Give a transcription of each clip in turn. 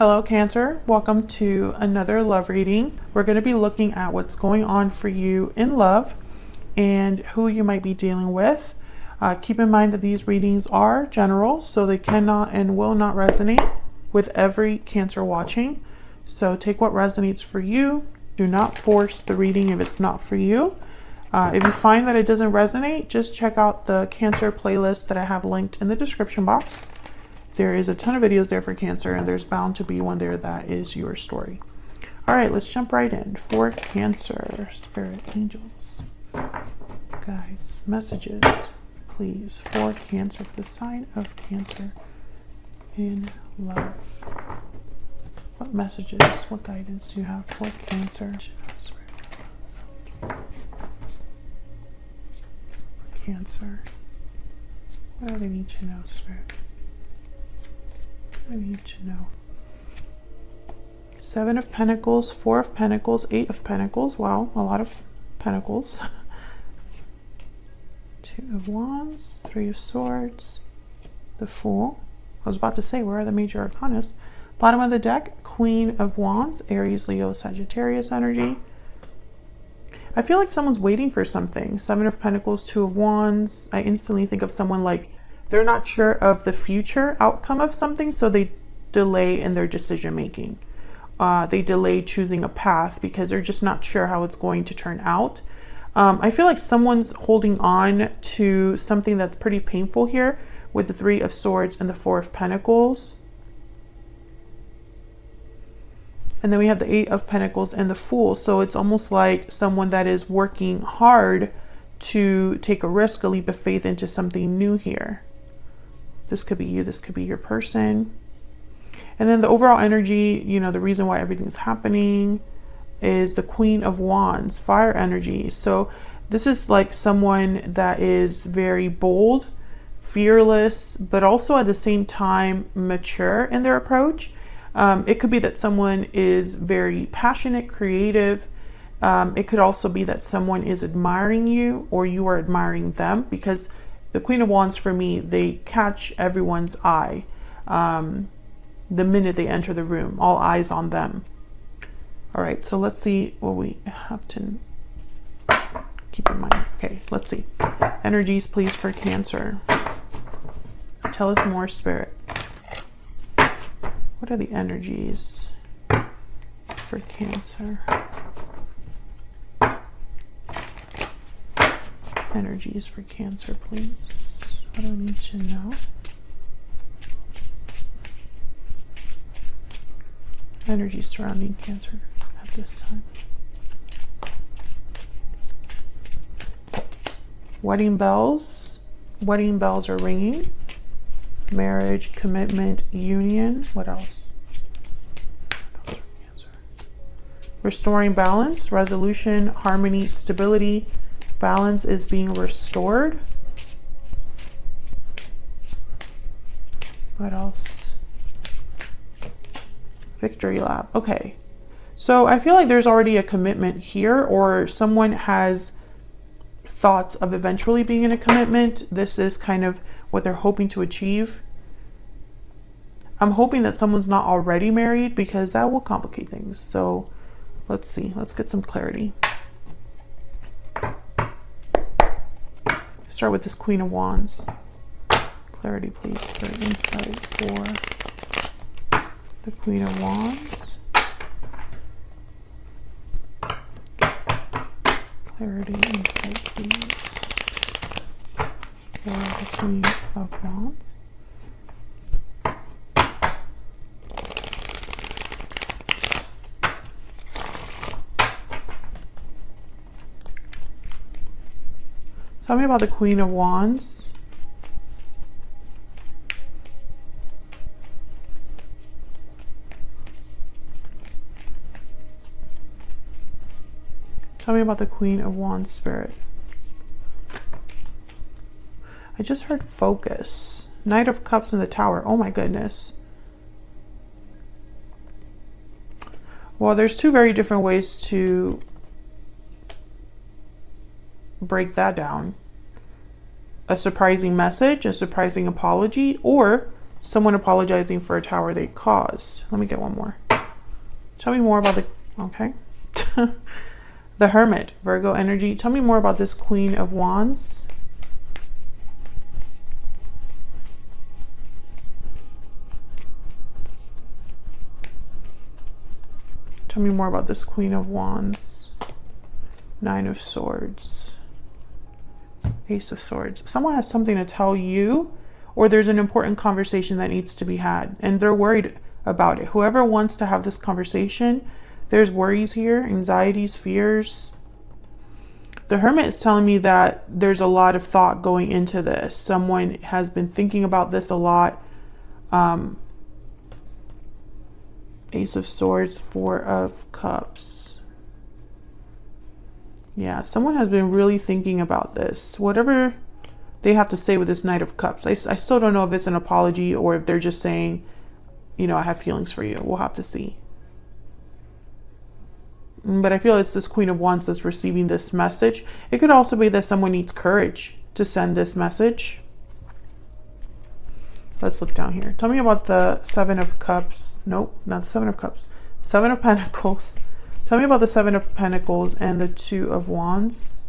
Hello Cancer, welcome to another love reading. We're going to be looking at what's going on for you in love and who you might be dealing with. Keep in mind that these readings are general, so they cannot and will not resonate with every Cancer watching. So take what resonates for you. Do not force the reading if it's not for you. If you find that it doesn't resonate, just check out the Cancer playlist that I have linked in the description box. There is a ton of videos there for Cancer, and there's bound to be one there that is your story. All right, let's jump right in. For Cancer, spirit, angels, guides, messages, please, for Cancer, for the sign of Cancer in love. What messages, what guidance do you have for Cancer? For Cancer, what do they need to know, Spirit? I need to know. Seven of Pentacles, Four of Pentacles, Eight of Pentacles. Wow, a lot of Pentacles. Two of Wands, Three of Swords, the Fool. I was about to say, where are the major arcanas? Bottom of the deck, Queen of Wands, Aries, Leo, Sagittarius energy. I feel like someone's waiting for something. Seven of Pentacles, Two of Wands. I instantly think of someone like they're not sure of the future outcome of something, so they delay in their decision making. They delay choosing a path because they're just not sure how it's going to turn out. I feel like someone's holding on to something that's pretty painful here with the Three of Swords and the Four of Pentacles. And then we have the Eight of Pentacles and the Fool. So it's almost like someone that is working hard to take a risk, a leap of faith into something new here. This could be you, this could be your person. And then the overall energy, you know, the reason why everything's happening is the Queen of Wands, fire energy. So this is like someone that is very bold, fearless, but also at the same time mature in their approach. It could be that someone is very passionate, creative. It could also be that someone is admiring you or you are admiring them, because the Queen of Wands, for me, they catch everyone's eye the minute they enter the room. All eyes on them. All right, so let's see what we have to keep in mind. Okay, let's see. Energies, please, for Cancer. Tell us more, Spirit. What are the energies for Cancer? Energies for Cancer, please. What do I need to know? Energies surrounding Cancer at this time. Wedding bells. Wedding bells are ringing. Marriage, commitment, union. What else? Cancer. Restoring balance, resolution, harmony, stability. Balance is being restored. What else? Victory lap. Okay. So I feel like there's already a commitment here, or someone has thoughts of eventually being in a commitment. This is kind of what they're hoping to achieve. I'm hoping that someone's not already married, because that will complicate things. So let's see. Let's get some clarity. Start with this Queen of Wands. Clarity, please, for insight for the Queen of Wands. Clarity, insight, please, for the Queen of Wands. Tell me about the Queen of Wands. Tell me about the Queen of Wands, Spirit. I just heard focus. Knight of Cups in the Tower. Oh my goodness. Well, there's two very different ways to break that down. A surprising message, a surprising apology, or Someone apologizing for a tower they caused. Let me get one more. Tell me more about the, okay. The Hermit, Virgo energy. Tell me more about this Queen of Wands. Tell me more about this Queen of Wands. Nine of Swords. Ace of Swords. Someone has something to tell you, or there's an important conversation that needs to be had, and they're worried about it. Whoever wants to have this conversation, there's worries here, anxieties, fears. The Hermit is telling me that there's a lot of thought going into this. Someone has been thinking about this a lot. Ace of Swords, Four of Cups. Yeah, someone has been really thinking about this. Whatever they have to say with this Knight of Cups. I still don't know if it's an apology or if they're just saying, you know, I have feelings for you. We'll have to see. But I feel it's this Queen of Wands that's receiving this message. It could also be that someone needs courage to send this message. Let's look down here. Tell me about the Seven of Cups. Nope, not the Seven of Cups. Seven of Pentacles. Tell me about the Seven of Pentacles and the Two of Wands.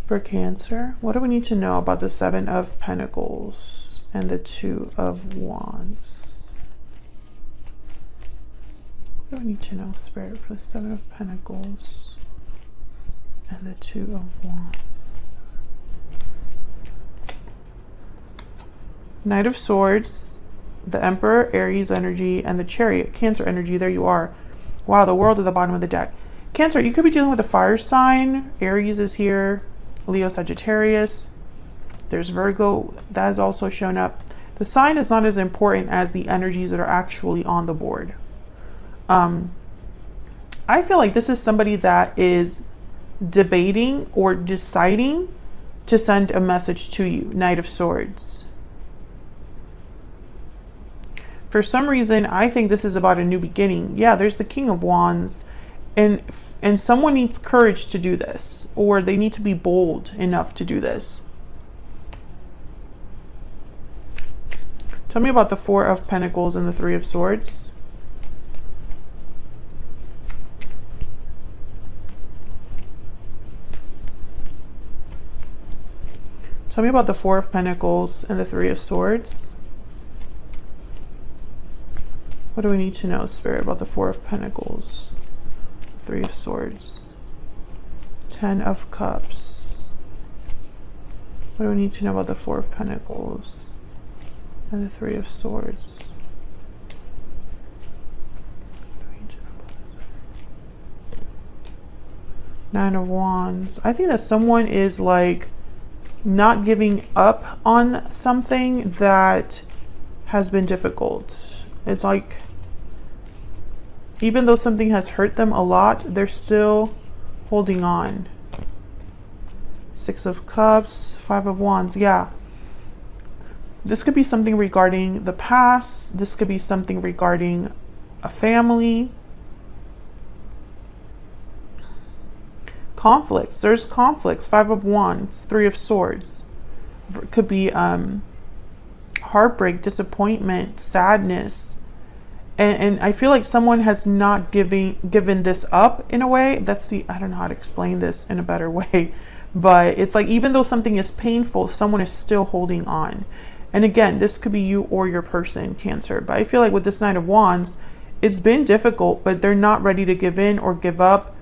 For Cancer, what do we need to know about the Seven of Pentacles and the Two of Wands? What do we need to know, Spirit, for the Seven of Pentacles and the Two of Wands? Knight of Swords, the Emperor, Aries energy, and the Chariot, Cancer energy. There you are. Wow, the World at the bottom of the deck. Cancer, you could be dealing with a fire sign. Aries is here. Leo, Sagittarius. There's Virgo. That has also shown up. The sign is not as important as the energies that are actually on the board. I feel like this is somebody that is debating or deciding to send a message to you. Knight of Swords. For some reason, I think this is about a new beginning. Yeah, there's the King of Wands, and someone needs courage to do this, or they need to be bold enough to do this. Tell me about the Four of Pentacles and the Three of Swords. Tell me about the Four of Pentacles and the Three of Swords. What do we need to know, Spirit, about the Four of Pentacles, Three of Swords, Ten of Cups? What do we need to know about the Four of Pentacles and the Three of Swords? Nine of Wands. I think that someone is like not giving up on something that has been difficult. It's like, even though something has hurt them a lot, they're still holding on. Six of Cups, Five of Wands. Yeah. This could be something regarding the past. This could be something regarding a family. Conflicts. There's conflicts. Five of Wands, Three of Swords. Could be heartbreak, disappointment, sadness. And I feel like someone has not given this up in a way. I don't know how to explain this in a better way, but it's like, even though something is painful, someone is still holding on. And again, this could be you or your person, Cancer. But I feel like with this Knight of Wands, it's been difficult, but they're not ready to give in or give up.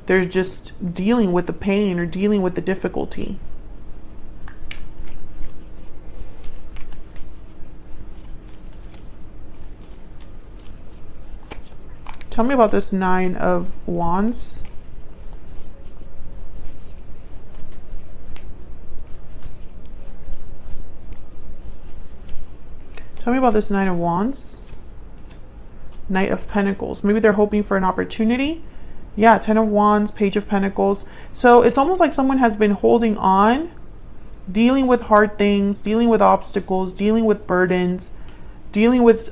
They're just dealing with the pain or dealing with the difficulty. Tell me about this Nine of Wands. Tell me about this Nine of Wands. Knight of Pentacles. Maybe they're hoping for an opportunity. Yeah, Ten of Wands, Page of Pentacles. So it's almost like someone has been holding on, dealing with hard things, dealing with obstacles, dealing with burdens, dealing with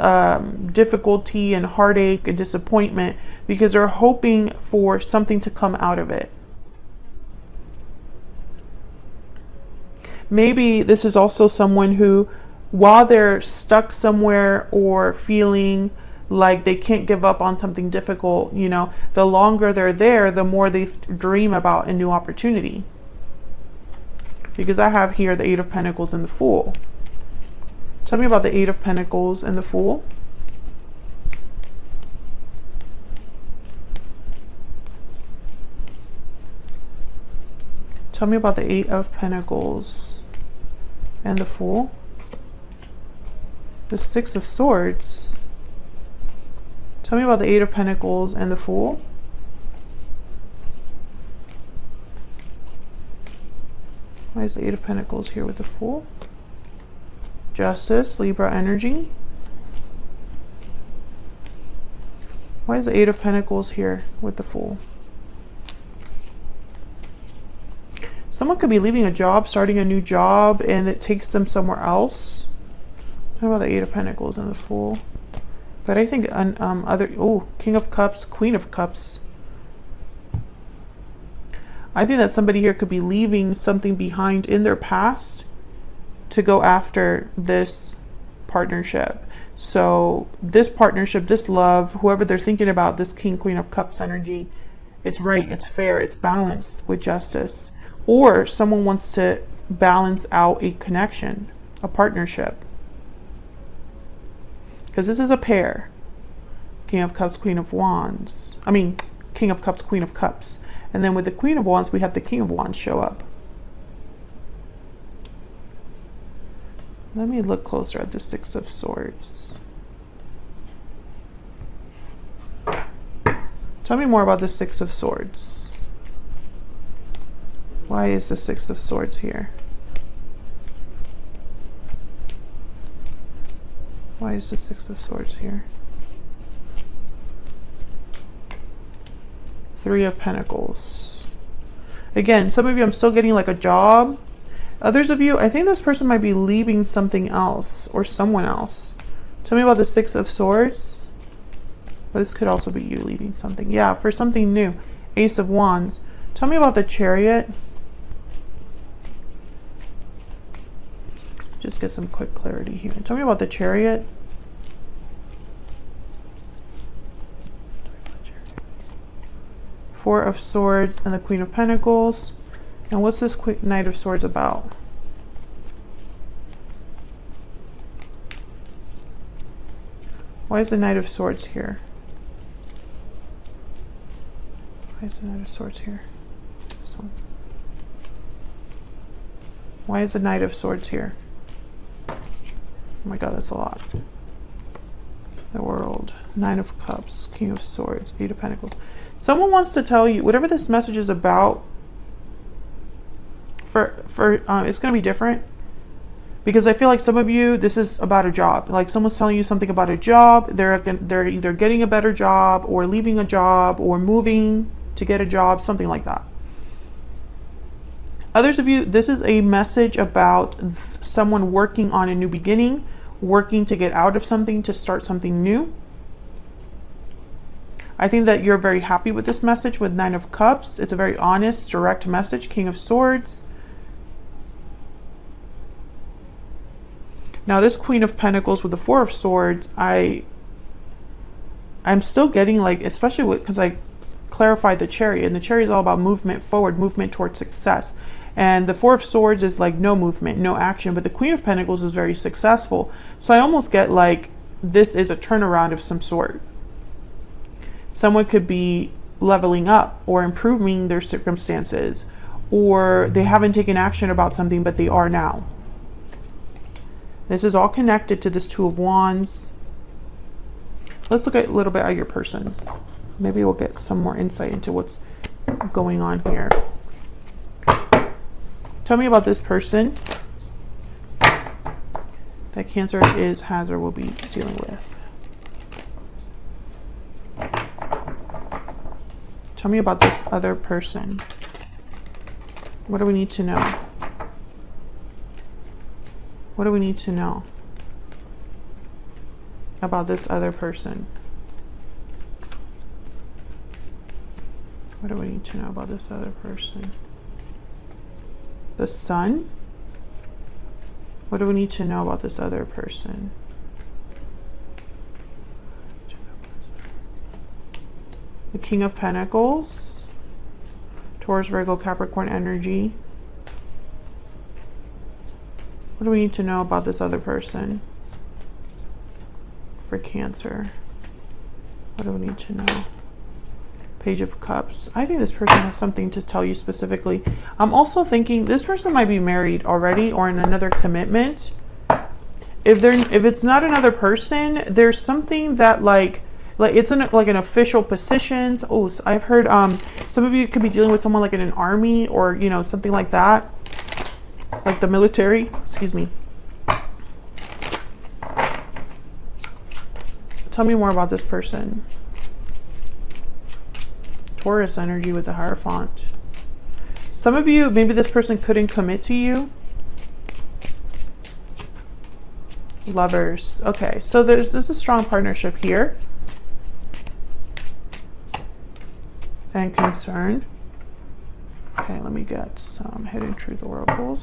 difficulty and heartache and disappointment, because they're hoping for something to come out of it. maybe this is also someone who, while they're stuck somewhere or feeling like they can't give up on something difficult, you know, the longer they're there, the more they dream about a new opportunity. Because I have here the Eight of Pentacles and the Fool. Tell me about the Eight of Pentacles and the Fool. Tell me about the Eight of Pentacles and the Fool. The Six of Swords. Tell me about the Eight of Pentacles and the Fool. Why is the Eight of Pentacles here with the Fool? Justice, Libra energy. Why is the Eight of Pentacles here with the Fool? Someone could be leaving a job, starting a new job, and it takes them somewhere else. How about the Eight of Pentacles and the Fool? But I think King of Cups, Queen of Cups. I think that somebody here could be leaving something behind in their past to go after this partnership. So this partnership, this love, whoever they're thinking about, this King, Queen of Cups energy, it's right, it's fair, it's balanced with justice. Or someone wants to balance out a connection, a partnership. Because this is a pair. King of Cups, Queen of Wands. I mean, King of Cups, Queen of Cups. And then with the Queen of Wands, we have the King of Wands show up. Let me look closer at the Six of Swords. Tell me more about the Six of Swords. Why is the Six of Swords here? Why is the Six of Swords here? Three of Pentacles. Again, some of you, I'm still getting like a job. Others of you, I think this person might be leaving something else or someone else. Tell me about the Six of Swords. Well, this could also be you leaving something. Yeah, for something new. Ace of Wands. Tell me about the Chariot. Just get some quick clarity here. Tell me about the Chariot. Four of Swords and the Queen of Pentacles. And what's this Knight of Swords about? Why is the Knight of Swords here? Why is the Knight of Swords here? This one. Why is the Knight of Swords here? Oh my God, that's a lot. The World. Nine of Cups. King of Swords. Eight of Pentacles. Someone wants to tell you, whatever this message is about, it's going to be different. Because I feel like some of you, this is about a job. Like someone's telling you something about a job. They're either getting a better job or leaving a job or moving to get a job, something like that. Others of you, this is a message about someone working on a new beginning, working to get out of something, to start something new. I think that you're very happy with this message with Nine of Cups. It's a very honest, direct message. King of Swords. Now this Queen of Pentacles with the Four of Swords, I'm still getting like, especially because I clarified the Chariot, and the Chariot is all about movement forward, movement towards success. And the Four of Swords is like no movement, no action, but the Queen of Pentacles is very successful. So I almost get like this is a turnaround of some sort. Someone could be leveling up or improving their circumstances, or they haven't taken action about something, but they are now. This is all connected to this Two of Wands. Let's look at a little bit at your person. Maybe we'll get some more insight into what's going on here. Tell me about this person that Cancer has or will be dealing with. Tell me about this other person. What do we need to know? What do we need to know about this other person? What do we need to know about this other person? The Sun. What do we need to know about this other person? The King of Pentacles, Taurus, Virgo, Capricorn energy. What do we need to know about this other person for Cancer? What do we need to know? Page of Cups. I think this person has something to tell you specifically. I'm also thinking this person might be married already or in another commitment. If it's not another person, there's something that like it's like an official positions. Oh, so I've heard some of you could be dealing with someone like in an army or, you know, something like that. Like the military, excuse me. Tell me more about this person. Taurus energy with the Hierophant. Some of you, maybe this person couldn't commit to you. Lovers. Okay, so there's a strong partnership here. And concern. Okay, let me get some hidden truth oracles.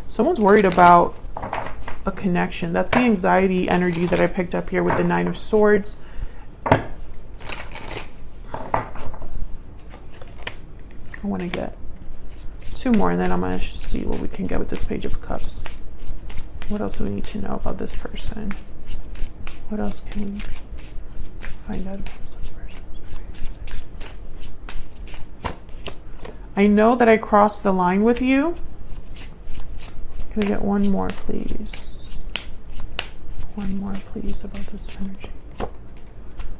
Someone's worried about a connection. That's the anxiety energy that I picked up here with the Nine of Swords. I want to get 2 more and then I'm going to see what we can get with this Page of Cups. What else do we need to know about this person? What else can we find out about this person? I know that I crossed the line with you. Can we get 1 more, please? 1 more, please, about this energy.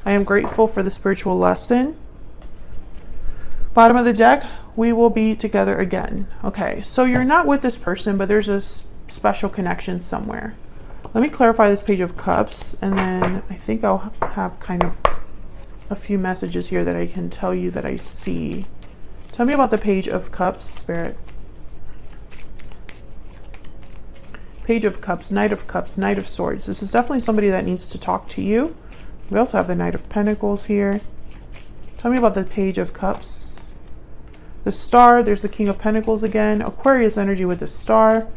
I am grateful for the spiritual lesson. Bottom of the deck, we will be together again. Okay, so you're not with this person, but there's a special connection somewhere. Let me clarify this Page of Cups, and then I think I'll have kind of a few messages here that I can tell you that I see. Tell me about the Page of Cups, Spirit. Page of Cups, Knight of Cups, Knight of Swords. This is definitely somebody that needs to talk to you. We also have the Knight of Pentacles here. Tell me about the Page of Cups. The Star, there's the King of Pentacles again. Aquarius energy with the Star.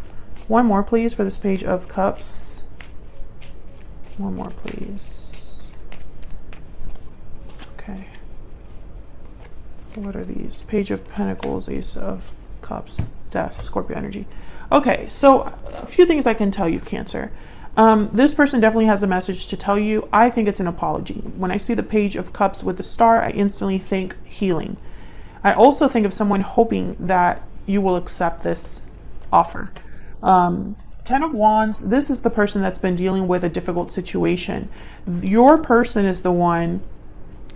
1 more, please, for this Page of Cups. 1 more, please. Okay. What are these? Page of Pentacles, Ace of Cups, Death, Scorpio energy. Okay, so a few things I can tell you, Cancer. This person definitely has a message to tell you. I think it's an apology. When I see the Page of Cups with the Star, I instantly think healing. I also think of someone hoping that you will accept this offer. 10 of Wands, this is the person that's been dealing with a difficult situation. Your person is the one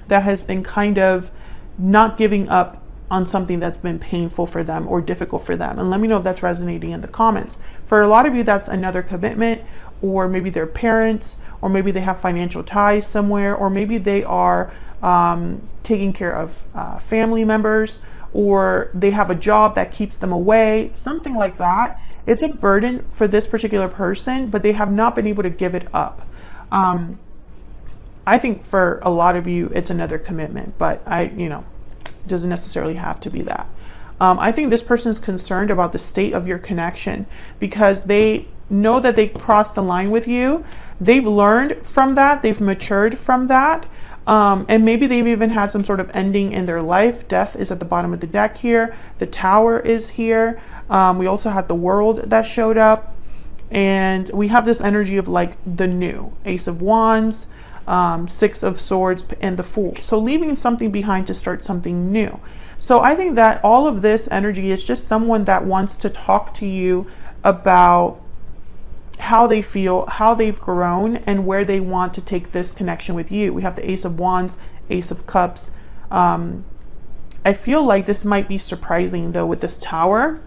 that has been kind of not giving up on something that's been painful for them or difficult for them. And let me know if that's resonating in the comments. For a lot of you, that's another commitment, or maybe their parents, or maybe they have financial ties somewhere, or maybe they are taking care of family members, or they have a job that keeps them away, something like that. It's a burden for this particular person, but they have not been able to give it up. I think for a lot of you, it's another commitment, but it doesn't necessarily have to be that. I think this person is concerned about the state of your connection because they know that they crossed the line with you. They've learned from that. They've matured from that. And maybe they've even had some sort of ending in their life. Death is at the bottom of the deck here. The Tower is here. We also had the World that showed up. And we have this energy of like the new. Ace of Wands, 6 of Swords, and the Fool. So leaving something behind to start something new. So I think that all of this energy is just someone that wants to talk to you about how they feel, how they've grown, and where they want to take this connection with you. We have the Ace of Wands, Ace of Cups. I feel like this might be surprising though with this Tower.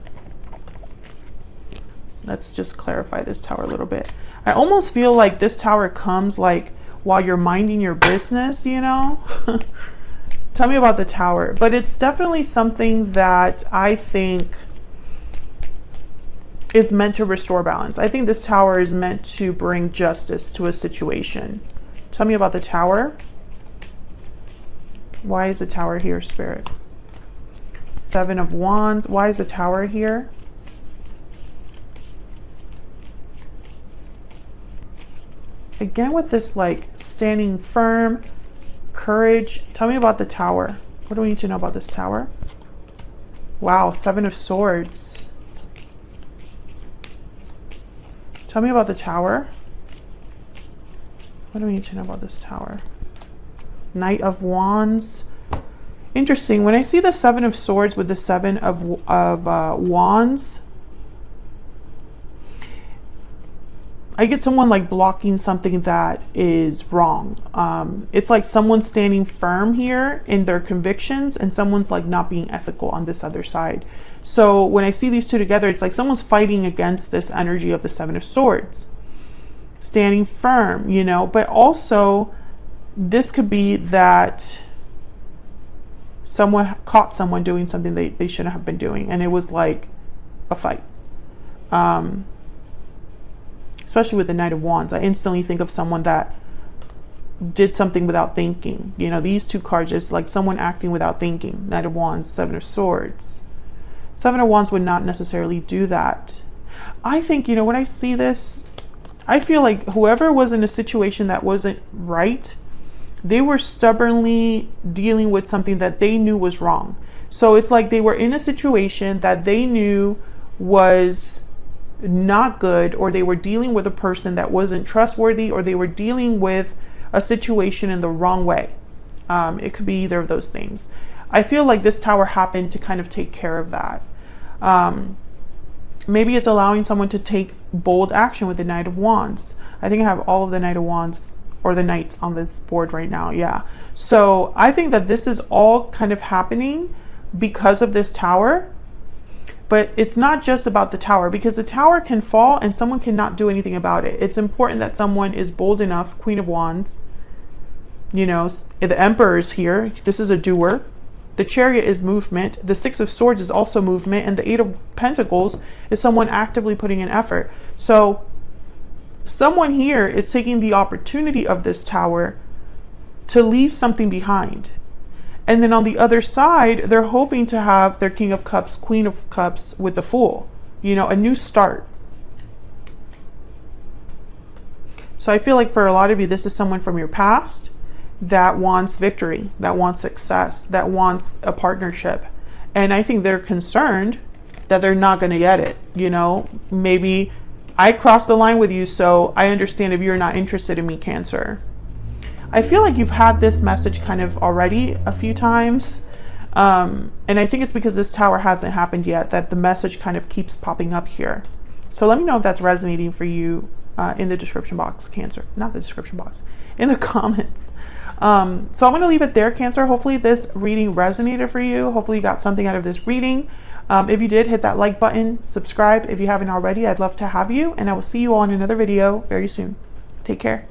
Let's just clarify this Tower a little bit. I almost feel like this Tower comes like while you're minding your business, you know? Tell me about the Tower. But it's definitely something that I think is meant to restore balance. I think this Tower is meant to bring justice to a situation. Tell me about the Tower. Why is the Tower here, Spirit? 7 of Wands. Why is the Tower here? again with this like standing firm, courage. Tell me about the Tower. What do we need to know about this Tower? Wow, Seven of Swords. Tell me about the Tower. What do we need to know about this Tower? Knight of Wands. Interesting. When I see the Seven of Swords with the Seven of Wands, I get someone like blocking something that is wrong. It's like someone's standing firm here in their convictions and someone's like not being ethical on this other side. So when I see these two together, it's like someone's fighting against this energy of the Seven of Swords. Standing firm, you know, but also this could be that someone caught someone doing something they shouldn't have been doing. And it was like a fight. Especially with the Knight of Wands, I instantly think of someone that did something without thinking. You know, these two cards is like someone acting without thinking. Knight of Wands, Seven of Swords. Seven of Wands would not necessarily do that. I think, you know, when I see this, I feel like whoever was in a situation that wasn't right, they were stubbornly dealing with something that they knew was wrong. So it's like they were in a situation that they knew was not good, or they were dealing with a person that wasn't trustworthy, or they were dealing with a situation in the wrong way. It could be either of those things. I feel like this Tower happened to kind of take care of that. Maybe it's allowing someone to take bold action with the Knight of Wands. I think I have all of the Knight of Wands or the Knights on this board right now. Yeah. So I think that this is all kind of happening because of this Tower. But it's not just about the Tower, because the Tower can fall and someone cannot do anything about it. It's important that someone is bold enough. Queen of Wands, you know, the Emperor is here. This is a doer. The Chariot is movement. The Six of Swords is also movement. And the Eight of Pentacles is someone actively putting in effort. So someone here is taking the opportunity of this Tower to leave something behind. And then on the other side, they're hoping to have their King of Cups, Queen of Cups with the Fool. You know, a new start. So I feel like for a lot of you, this is someone from your past that wants victory, that wants success, that wants a partnership. And I think they're concerned that they're not going to get it. You know, maybe I crossed the line with you, so I understand if you're not interested in me, Cancer. I feel like you've had this message kind of already a few times. And I think it's because this Tower hasn't happened yet that the message kind of keeps popping up here. So let me know if that's resonating for you in the description box, Cancer. Not the description box, in the comments. So I'm going to leave it there, Cancer. Hopefully this reading resonated for you. Hopefully you got something out of this reading. If you did, hit that like button, subscribe if you haven't already. I'd love to have you, and I will see you all in another video very soon. Take care.